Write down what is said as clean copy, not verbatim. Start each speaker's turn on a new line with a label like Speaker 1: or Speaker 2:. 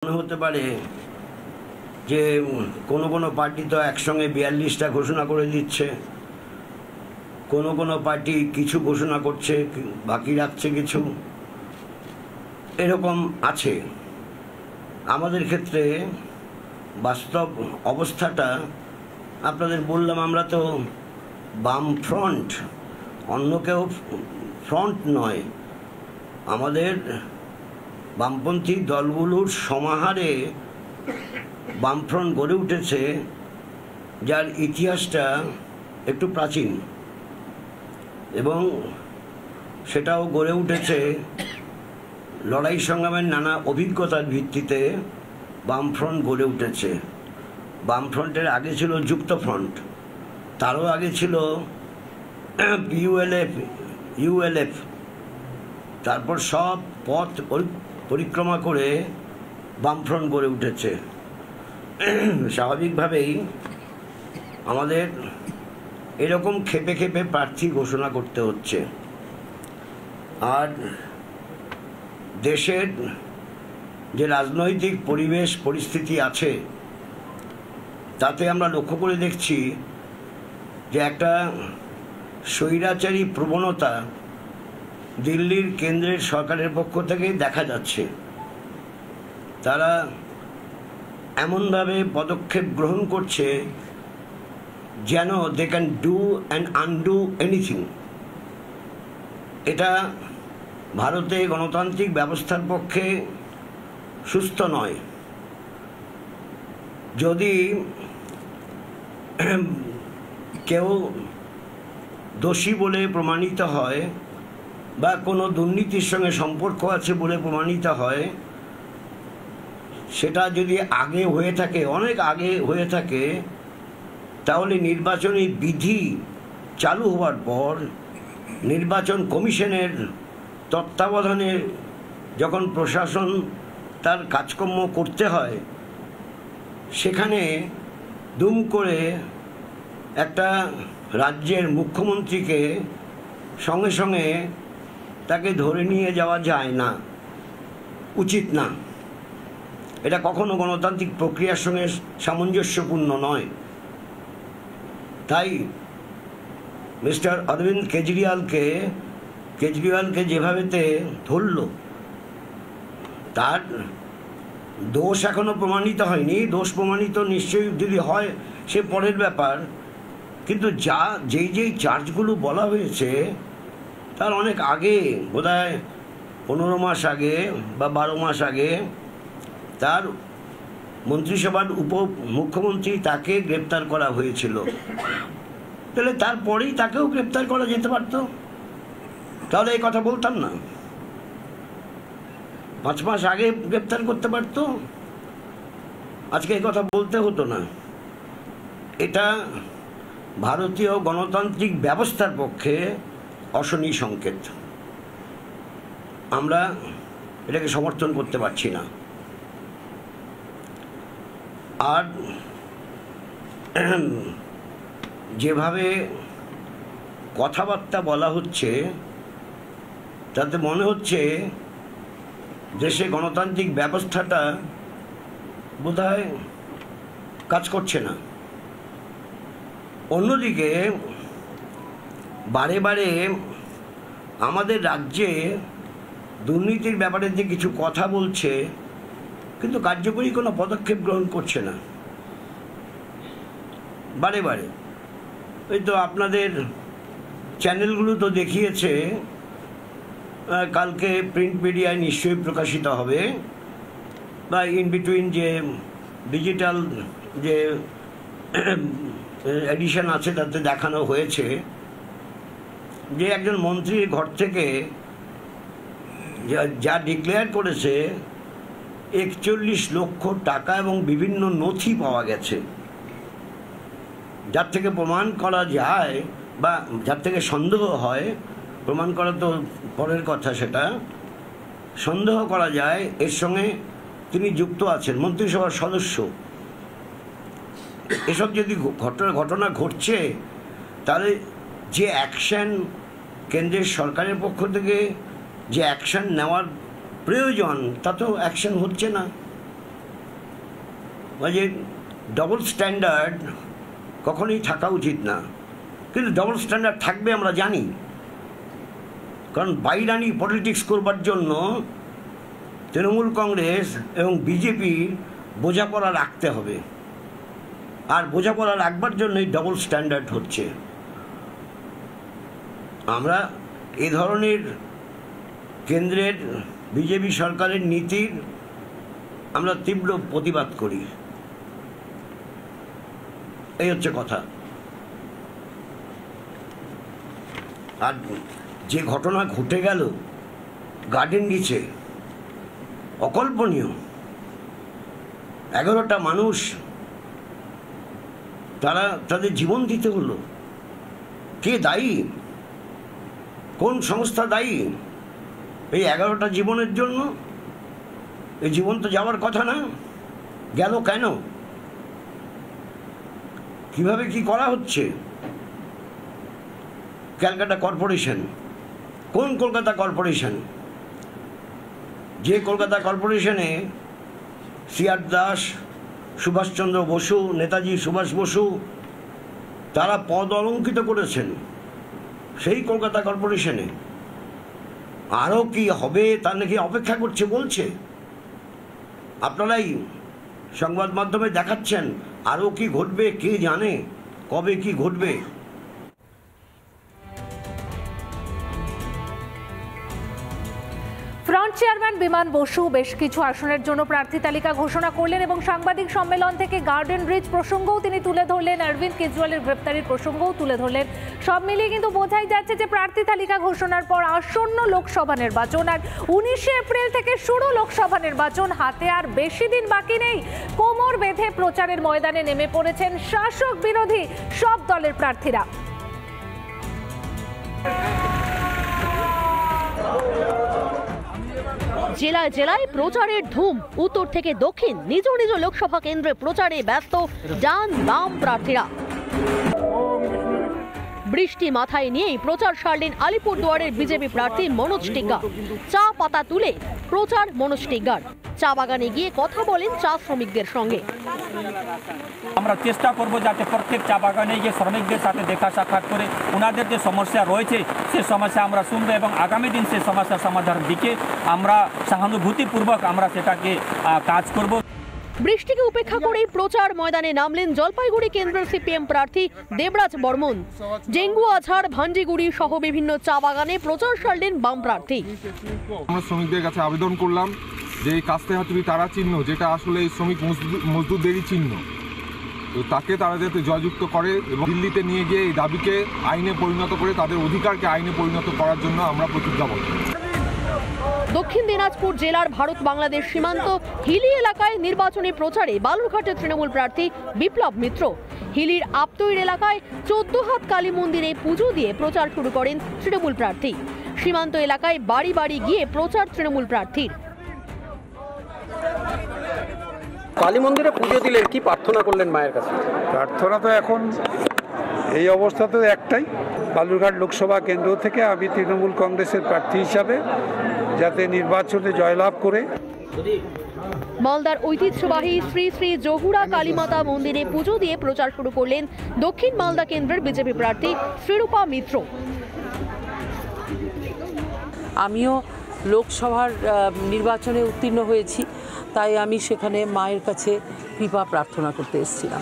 Speaker 1: মনে হতে পারে যে কোনো কোনো পার্টি তো একসঙ্গে 42টা ঘোষণা করে দিচ্ছে, কোনো কোনো পার্টি কিছু ঘোষণা করছে, বাকি রাখছে কিছু, এরকম আছে। আমাদের ক্ষেত্রে বাস্তব অবস্থাটা আপনাদের বললাম, আমরা তো বাম ফ্রন্ট, অন্য কেউ ফ্রন্ট নয়। আমাদের বামপন্থী দলগুলোর সমাহারে বামফ্রন্ট গড়ে উঠেছে, যার ইতিহাসটা একটু প্রাচীন, এবং সেটাও গড়ে উঠেছে লড়াই সংগ্রামের নানা অভিজ্ঞতার ভিত্তিতে। বামফ্রন্ট গড়ে উঠেছে। বামফ্রন্টের আগে ছিল যুক্তফ্রন্ট, তারও আগে ছিল ইউএলএফ, তারপর সব পথ পরিক্রমা করে বামফ্রন্ট গড়ে উঠেছে। স্বাভাবিকভাবেই আমাদের এরকম খেপে খেপে প্রার্থী ঘোষণা করতে হচ্ছে। আর দেশের যে রাজনৈতিক পরিবেশ পরিস্থিতি আছে, তাতে আমরা লক্ষ্য করে দেখছি যে একটা স্বৈরাচারী প্রবণতা দিল্লির কেন্দ্রের সরকারের পক্ষ থেকে দেখা যাচ্ছে। তারা এমনভাবে পদক্ষেপ গ্রহণ করছে যেন they can do and undo anything. এটা ভারতে গণতান্ত্রিক ব্যবস্থার পক্ষে সুস্থ নয়। যদি কেউ দোষী বলে প্রমাণিত হয় বা কোনো দুর্নীতির সঙ্গে সম্পর্ক আছে বলে প্রমাণিত হয়, সেটা যদি আগে হয়ে থাকে, অনেক আগে হয়ে থাকে, তাহলে নির্বাচনী বিধি চালু হওয়ার পর নির্বাচন কমিশনের তত্ত্বাবধানে যখন প্রশাসন তার কাজকর্ম করতে হয়, সেখানে দুম করে একটা রাজ্যের মুখ্যমন্ত্রীকে সঙ্গে সঙ্গে তাকে ধরে নিয়ে যাওয়া যায় না, উচিত না। এটা কখনো গণতান্ত্রিক প্রক্রিয়ার সঙ্গে সামঞ্জস্যপূর্ণ নয়। তাই মিস্টার অরবিন্দ কেজরিওয়ালকে যেভাবেতে ধরল, তার দোষ এখনো প্রমাণিত হয়নি। দোষ প্রমাণিত নিশ্চয়ই যদি হয় সে পরের ব্যাপার, কিন্তু যেই চার্জগুলো বলা হয়েছে তার অনেক আগে, বোধহয় 15 মাস আগে বা 12 মাস আগে, তার মন্ত্রিসভার মুখ্যমন্ত্রী তাকে গ্রেপ্তার করা হয়েছিল। তাহলে তারপরেই তাকেও গ্রেপ্তার করা যেতে পারত, তাহলে এই কথা বলতাম না। 5 মাস আগে গ্রেপ্তার করতে পারত, আজকে এই কথা বলতে হতো না। এটা ভারতীয় গণতান্ত্রিক ব্যবস্থার পক্ষে অশনি সংকেত। আমরা এটাকে সমর্থন করতে পারছি না। আর যেভাবে কথাবার্তা বলা হচ্ছে, তাতে মনে হচ্ছে দেশে গণতান্ত্রিক ব্যবস্থাটা বোধহয় কাজ করছে না। অন্যদিকে বারে বারে আমাদের রাজ্যে দুর্নীতির ব্যাপারে যে কিছু কথা বলছে, কিন্তু কার্যকরী কোনো পদক্ষেপ গ্রহণ করছে না। বারে বারে ওই তো আপনাদের চ্যানেলগুলো তো দেখিয়েছে, কালকে প্রিন্ট মিডিয়ায় নিশ্চয়ই প্রকাশিত হবে, বা ইন বিটুইন যে ডিজিটাল যে এডিশন আছে তাতে দেখানো হয়েছে যে একজন মন্ত্রীর ঘর থেকে যা ডিক্লেয়ার করেছে 41 লক্ষ টাকা এবং বিভিন্ন নথি পাওয়া গেছে, যার থেকে প্রমাণ করা যায়, বা যার থেকে সন্দেহ হয়, প্রমাণ করা তো পরের কথা, সেটা সন্দেহ করা যায় এর সঙ্গে তিনি যুক্ত আছেন, মন্ত্রিসভার সদস্য। এসব যদি ঘটনা ঘটছে, তাহলে যে অ্যাকশন কেন্দ্রের সরকারের পক্ষ থেকে যে অ্যাকশন নেওয়ার প্রয়োজন, তা তো অ্যাকশন হচ্ছে না। যে ডবল স্ট্যান্ডার্ড কখনোই থাকা উচিত না, কিন্তু ডবল স্ট্যান্ডার্ড থাকবে আমরা জানি, কারণ বাইরানি পলিটিক্স করবার জন্য তৃণমূল কংগ্রেস এবং বিজেপি বোঝাপড়া রাখতে হবে, আর বোঝাপড়া রাখবার জন্যই ডবল স্ট্যান্ডার্ড হচ্ছে। আমরা এ ধরনের কেন্দ্রের বিজেপি সরকারের নীতির আমরা তীব্র প্রতিবাদ করি। এই হচ্ছে কথা। আর যে ঘটনা ঘটে গেল গার্ডেন রিচে, অকল্পনীয়। 11টা মানুষ তাদের জীবন দিতে হলো। কে দায়ী? কোন সংস্থা দায়ী এই 11টা জীবনের জন্য? এই জীবন তো যাওয়ার কথা না, গেল কেন? কিভাবে কি করা হচ্ছে? ক্যালকাটা কর্পোরেশন, কোন কলকাতা কর্পোরেশন? যে কলকাতা কর্পোরেশনে সিআর দাস, সুভাষচন্দ্র বসু, নেতাজি সুভাষ বসু তারা পদ অলঙ্কিত করেছেন, সেই কলকাতা কর্পোরেশনে আরও কি হবে তার নাকি অপেক্ষা করছে বলছে। আপনারাই সংবাদ মাধ্যমে দেখাচ্ছেন, আরও কি ঘটবে কে জানে, কবে কি ঘটবে।
Speaker 2: ফ্রন্ট চেয়ারম্যান বিমান বসু বেশ কিছু আসনের জন্য প্রার্থী তালিকা ঘোষণা করলেন এবং সাংবাদিক সম্মেলন থেকে গার্ডেন ব্রিজ প্রসঙ্গও তিনি তুলে ধরলেন, অরবিন্দ কেজরিওয়ালের গ্রেপ্তারির প্রসঙ্গও তুলে ধরলেন। সব মিলিয়ে কিন্তু বোঝাই যাচ্ছে যে প্রার্থী তালিকা ঘোষণার পর আসন্ন লোকসভা নির্বাচন, আর 19শে এপ্রিল থেকে শুরু লোকসভা নির্বাচন, হাতে আর বেশি দিন বাকি নেই। কোমর বেঁধে প্রচারের ময়দানে নেমে পড়েছেন শাসক বিরোধী সব দলের প্রার্থীরা।
Speaker 3: জেলায় জেলায় প্রচারের ধুম। উত্তর থেকে দক্ষিণ নিজ নিজ লোকসভা কেন্দ্রে প্রচারে ব্যস্ত ডান বাম প্রার্থীরা। বৃষ্টি মাথায় নিয়েই প্রচার সারলেন আলিপুরদুয়ারের বিজেপি প্রার্থী মনোজ টিগ্গা। চা পাতা তুলে প্রচার মনোজ টিগ্গার। চা বাগানে গিয়ে কথা বলেন চা শ্রমিকদের সঙ্গে।
Speaker 4: আমরা চেষ্টা করব যাতে প্রত্যেক চা বাগানে গিয়ে শ্রমিকদের সাথে দেখা সাক্ষাৎ করে ওনাদের যে সমস্যা রয়েছে সে সমস্যা আমরা শুনবো এবং আগামী দিন সে সমস্যা সমাধানের দিকে আমরা সহানুভূতিপূর্বক আমরা সেটাকে কাজ করব।
Speaker 3: বৃষ্টিকে উপেক্ষা করেই প্রচার ময়দানে নামলেন জলপাইগুড়ি কেন্দ্রের সিপিএম প্রার্থী দেবরাজ বর্মন। জেঙ্গু আঝাড়, ভান্ডিগুড়ি সহ বিভিন্ন চা বাগানে প্রচার সারলেন বাম প্রার্থী।
Speaker 5: আমরা শ্রমিকদের কাছে আবেদন করলাম যে এই কাস্তে হাতুড়ি তারা চিহ্ন, যেটা আসলে এই শ্রমিক মজদুরদেরই চিহ্ন, তো তাকে তারা যাতে জয়যুক্ত করে এবং দিল্লিতে নিয়ে গিয়ে এই দাবিকে আইনে পরিণত করে তাদের অধিকারকে আইনে পরিণত করার জন্য আমরা প্রতিজ্ঞাবদ্ধ।
Speaker 3: দক্ষিণ দিনাজপুর জেলার ভারত বাংলাদেশ সীমান্ত হিলি এলাকায় নির্বাচনী প্রচারে বালুরঘাটের তৃণমূল প্রার্থী বিপ্লব মিত্র। হিলির আপতৈর এলাকায় 14 হাত কালী মন্দিরে পুজো দিয়ে প্রচার শুরু করেন তৃণমূল প্রার্থী। সীমান্ত এলাকায় বাড়ি বাড়ি গিয়ে প্রচার তৃণমূল প্রার্থীর।
Speaker 6: কালী মন্দিরে পুজো দিলেন, কি প্রার্থনা করলেন মায়ের কাছে?
Speaker 7: প্রার্থনা তো এখন এই অবস্থাতে একটাই, বালুরঘাট লোকসভা কেন্দ্র থেকে আমি তৃণমূল কংগ্রেসের প্রার্থী হিসাবে যাতে নির্বাচনে জয়লাভ করে।
Speaker 3: মালদার ঐতিহ্যবাহী শ্রী শ্রী জহুরা কালীমাতা মন্দিরে পুজো দিয়ে প্রচার শুরু করলেন দক্ষিণ মালদা কেন্দ্রের বিজেপি প্রার্থী শ্রীরূপা মিত্র।
Speaker 8: আমিও লোকসভার নির্বাচনে উত্তীর্ণ হয়েছি, তাই আমি সেখানে মায়ের কাছে কৃপা প্রার্থনা করতে এসেছিলাম।